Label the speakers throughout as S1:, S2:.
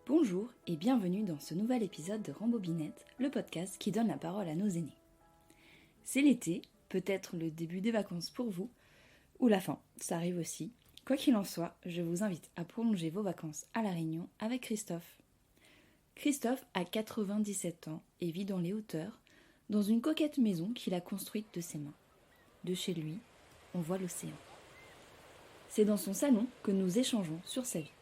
S1: Bonjour et bienvenue dans ce nouvel épisode de Rambobinette, le podcast qui donne la parole à nos aînés. C'est l'été, peut-être le début des vacances pour vous, ou la fin, ça arrive aussi. Quoi qu'il en soit, je vous invite à prolonger vos vacances à La Réunion avec Christophe. Christophe a 97 ans et vit dans les hauteurs, dans une coquette maison qu'il a construite de ses mains. De chez lui, on voit l'océan. C'est dans son salon que nous échangeons sur sa vie.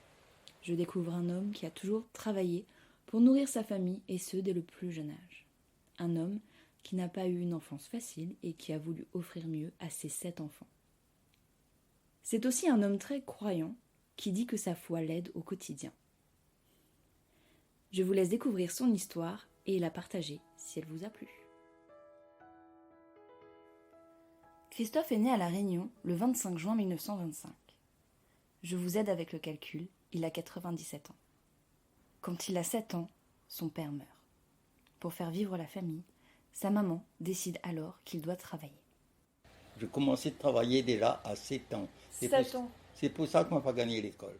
S1: Je découvre un homme qui a toujours travaillé pour nourrir sa famille et ce dès le plus jeune âge. Un homme qui n'a pas eu une enfance facile et qui a voulu offrir mieux à ses 7 enfants. C'est aussi un homme très croyant qui dit que sa foi l'aide au quotidien. Je vous laisse découvrir son histoire et la partager si elle vous a plu. Christophe est né à La Réunion le 25 juin 1925. Je vous aide avec le calcul, il a 97 ans. Quand il a 7 ans, son père meurt. Pour faire vivre la famille, sa maman décide alors qu'il doit travailler.
S2: Je commençais de travailler déjà à 7 ans. C'est pour ça qu'on m'a pas gagné l'école.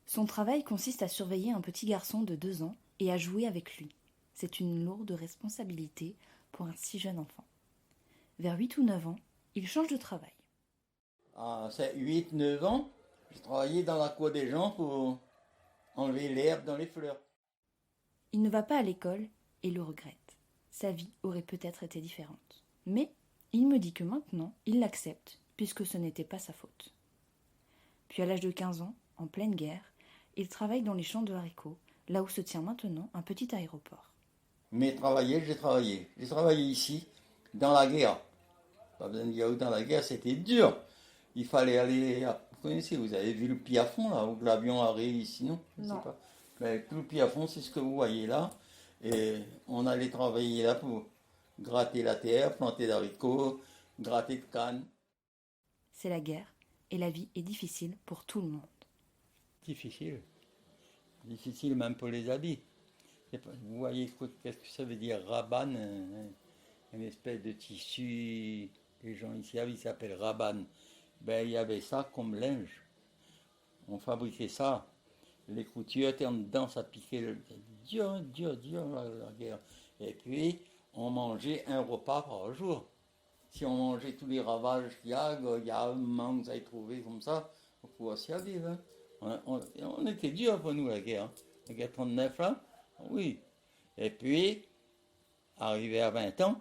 S1: Son travail consiste à surveiller un petit garçon de 2 ans et à jouer avec lui. C'est une lourde responsabilité pour un si jeune enfant. Vers 8 ou 9 ans, il change de travail.
S2: À 8-9 ans, je travaillais dans la cour des gens pour enlever l'herbe dans les fleurs.
S1: Il ne va pas à l'école et le regrette. Sa vie aurait peut-être été différente. Mais il me dit que maintenant, il l'accepte puisque ce n'était pas sa faute. Puis à l'âge de 15 ans, en pleine guerre, il travaille dans les champs de haricots, là où se tient maintenant un petit aéroport.
S2: Mais j'ai travaillé. J'ai travaillé ici, dans la guerre. Pas besoin de dire où dans la guerre, c'était dur. Il fallait aller, vous connaissez, vous avez vu le piafond là, où l'avion arrive ici, non? Je sais pas. Mais tout le piafond, c'est ce que vous voyez là. Et on allait travailler là pour gratter la terre, planter d'haricots, gratter de cannes.
S1: C'est la guerre et la vie est difficile pour tout le monde.
S2: Difficile. Difficile même pour les habits. Vous voyez qu'est-ce que ça veut dire raban, une espèce de tissu, les gens ici ils s'appellent raban. Ben il y avait ça comme linge. On fabriquait ça. Les coutures étaient en dedans, ça piquait dur la guerre. Et puis on mangeait un repas par jour. Si on mangeait tous les ravages qu'il y a un moment que vous avez trouvé comme ça, on pouvait s'y vivre. Hein. On était dur pour nous la guerre. Hein. La guerre 39 là, oui. Et puis, arrivé à 20 ans,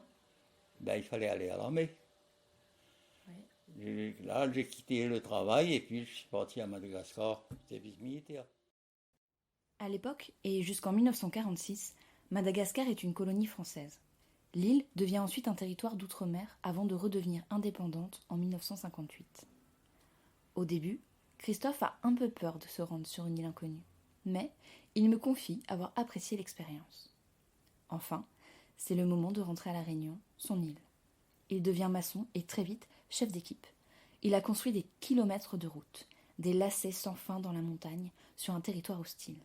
S2: ben, il fallait aller à l'armée. Oui. Là, j'ai quitté le travail et puis je suis parti à Madagascar, service militaire.
S1: À l'époque, et jusqu'en 1946, Madagascar est une colonie française. L'île devient ensuite un territoire d'outre-mer avant de redevenir indépendante en 1958. Au début, Christophe a un peu peur de se rendre sur une île inconnue, mais il me confie avoir apprécié l'expérience. Enfin, c'est le moment de rentrer à La Réunion, son île. Il devient maçon et très vite chef d'équipe. Il a construit des kilomètres de routes, des lacets sans fin dans la montagne, sur un territoire hostile.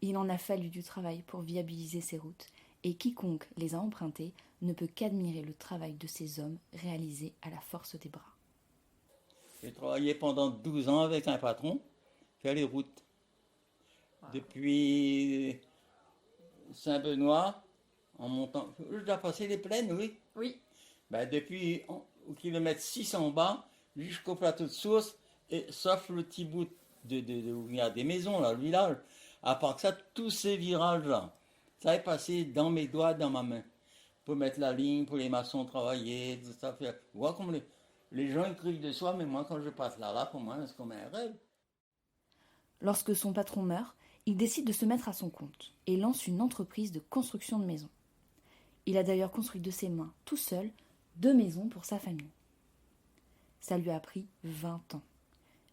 S1: Il en a fallu du travail pour viabiliser ces routes, et quiconque les a empruntées ne peut qu'admirer le travail de ces hommes réalisé à la force des bras.
S2: J'ai travaillé pendant 12 ans avec un patron, faire les routes. Depuis Saint-Benoît, en montant. Je dois passer les plaines, oui.
S1: Oui.
S2: Ben, depuis au kilomètre 6 en bas, jusqu'au plateau de source, et sauf le petit bout où il y a des maisons, là, le village. À part que ça, tous ces virages-là, ça est passé dans mes doigts, dans ma main. Pour mettre la ligne, pour les maçons travailler, tout ça. Vous voyez comme les gens écrivent de soi, mais moi, quand je passe là, pour moi, c'est comme un rêve.
S1: Lorsque son patron meurt, il décide de se mettre à son compte et lance une entreprise de construction de maisons. Il a d'ailleurs construit de ses mains, tout seul, 2 maisons pour sa famille. Ça lui a pris 20 ans.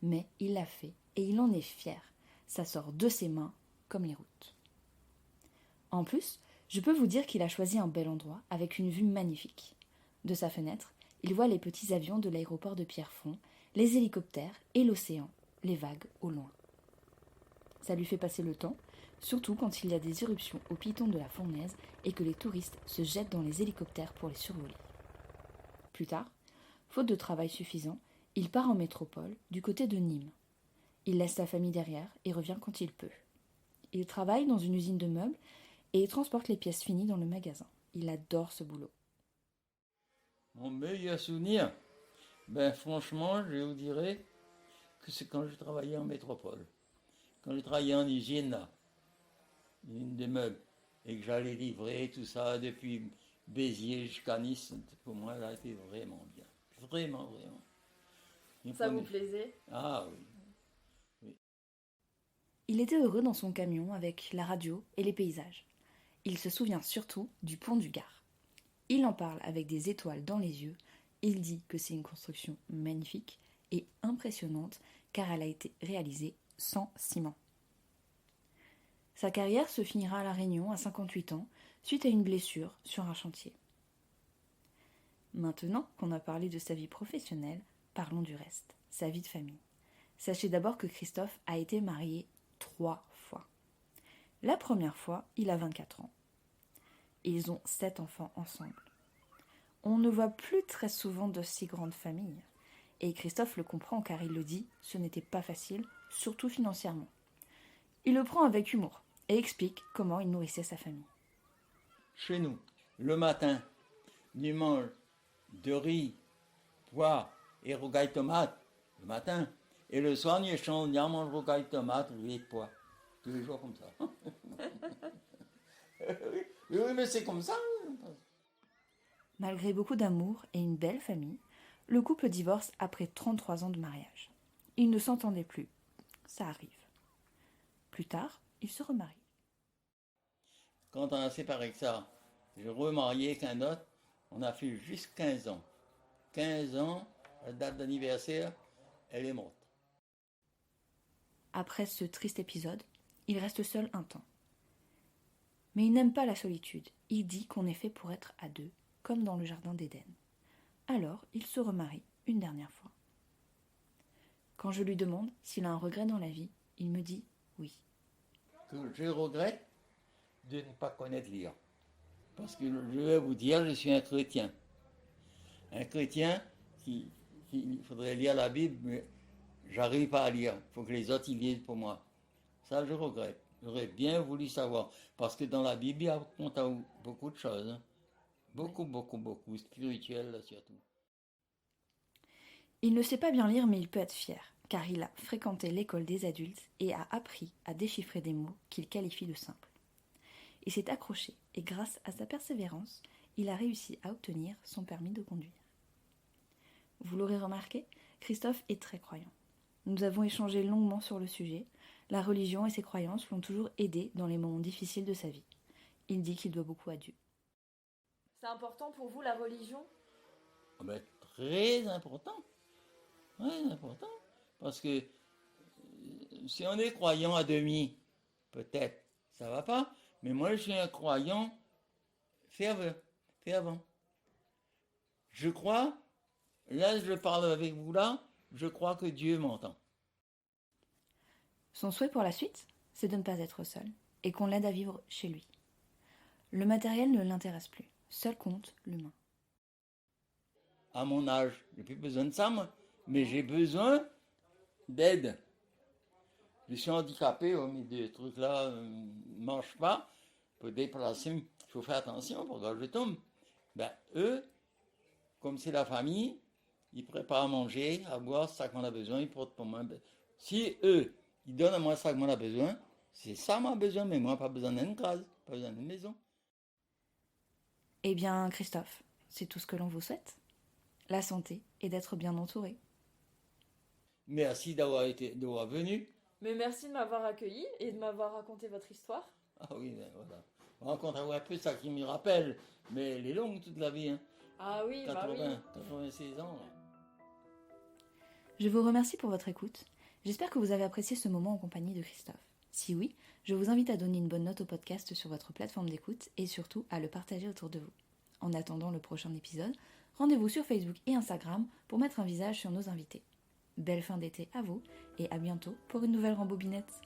S1: Mais il l'a fait et il en est fier. Ça sort de ses mains comme les routes. En plus, je peux vous dire qu'il a choisi un bel endroit avec une vue magnifique. De sa fenêtre, il voit les petits avions de l'aéroport de Pierrefonds, les hélicoptères et l'océan, les vagues au loin. Ça lui fait passer le temps, surtout quand il y a des éruptions au piton de la fournaise et que les touristes se jettent dans les hélicoptères pour les survoler. Plus tard, faute de travail suffisant, il part en métropole, du côté de Nîmes. Il laisse sa famille derrière et revient quand il peut. Il travaille dans une usine de meubles et il transporte les pièces finies dans le magasin. Il adore ce boulot.
S2: Mon meilleur souvenir, franchement, je vous dirais que c'est quand je travaillais en métropole. Quand je travaillais en usine, là, usine de meubles, et que j'allais livrer tout ça depuis Béziers jusqu'à Nice, pour moi, ça a été vraiment bien. Vraiment, vraiment.
S1: Ça vous plaisait?
S2: Ah oui. Oui.
S1: Il était heureux dans son camion avec la radio et les paysages. Il se souvient surtout du pont du Gard. Il en parle avec des étoiles dans les yeux. Il dit que c'est une construction magnifique et impressionnante car elle a été réalisée sans ciment. Sa carrière se finira à La Réunion à 58 ans suite à une blessure sur un chantier. Maintenant qu'on a parlé de sa vie professionnelle, parlons du reste, sa vie de famille. Sachez d'abord que Christophe a été marié 3 fois. La première fois, il a 24 ans. Ils ont 7 enfants ensemble. On ne voit plus très souvent de si grandes familles. Et Christophe le comprend car il le dit, ce n'était pas facile, surtout financièrement. Il le prend avec humour et explique comment il nourrissait sa famille.
S2: Chez nous, le matin, ils mangent de riz, pois et rogaille tomate, le matin. Et le soir, ils mangent rogaille tomate, riz et pois. Tous les jours comme ça. Oui, mais c'est comme ça.
S1: Malgré beaucoup d'amour et une belle famille, le couple divorce après 33 ans de mariage. Ils ne s'entendaient plus. Ça arrive. Plus tard, ils se remarient.
S2: Quand on a séparé que ça, j'ai remarié avec un autre, on a fait juste 15 ans. 15 ans, la date d'anniversaire, elle est morte.
S1: Après ce triste épisode, il reste seul un temps. Mais il n'aime pas la solitude. Il dit qu'on est fait pour être à deux, comme dans le jardin d'Éden. Alors, il se remarie une dernière fois. Quand je lui demande s'il a un regret dans la vie, il me dit oui.
S2: Je regrette de ne pas connaître lire. Parce que je vais vous dire, je suis un chrétien. Un chrétien il faudrait lire la Bible, mais j'arrive pas à lire. Il faut que les autres y lisent pour moi. Ça, je regrette. J'aurais bien voulu savoir. Parce que dans la Bible, il raconte beaucoup de choses. Hein. Beaucoup. Spirituelles, là, surtout.
S1: Il ne sait pas bien lire, mais il peut être fier, car il a fréquenté l'école des adultes et a appris à déchiffrer des mots qu'il qualifie de simples. Il s'est accroché et grâce à sa persévérance, il a réussi à obtenir son permis de conduire. Vous l'aurez remarqué, Christophe est très croyant. Nous avons échangé longuement sur le sujet. La religion et ses croyances l'ont toujours aidé dans les moments difficiles de sa vie. Il dit qu'il doit beaucoup à Dieu.
S3: C'est important pour vous, la religion?
S2: Très important. Très important. Parce que si on est croyant à demi, peut-être, ça va pas. Mais moi, je suis un croyant fervent. Je crois, là, je parle avec vous là, je crois que Dieu m'entend.
S1: Son souhait pour la suite, c'est de ne pas être seul et qu'on l'aide à vivre chez lui. Le matériel ne l'intéresse plus. Seul compte l'humain.
S2: À mon âge, j'ai plus besoin de ça, moi. Mais j'ai besoin d'aide. Je suis handicapé, mais des trucs là ne marchent pas. Pour déplacer, il faut faire attention pour que je tombe. Eux, comme c'est la famille, ils préparent à manger, à boire, ça qu'on a besoin, ils portent pour moi. Si eux, ils donnent à moi ça qu'on a besoin, c'est ça moi besoin, mais moi pas besoin d'une case, pas besoin d'une maison.
S1: Eh bien, Christophe, c'est tout ce que l'on vous souhaite. La santé et d'être bien entouré.
S2: Merci d'avoir venu.
S3: Mais merci de m'avoir accueilli et de m'avoir raconté votre histoire.
S2: Ah oui, voilà. On rencontre un peu ça qui me rappelle, mais elle est longue toute la vie. Hein.
S3: Ah oui,
S2: 96 ans.
S1: Je vous remercie pour votre écoute. J'espère que vous avez apprécié ce moment en compagnie de Christophe. Si oui, je vous invite à donner une bonne note au podcast sur votre plateforme d'écoute et surtout à le partager autour de vous. En attendant le prochain épisode, rendez-vous sur Facebook et Instagram pour mettre un visage sur nos invités. Belle fin d'été à vous et à bientôt pour une nouvelle rembobinette.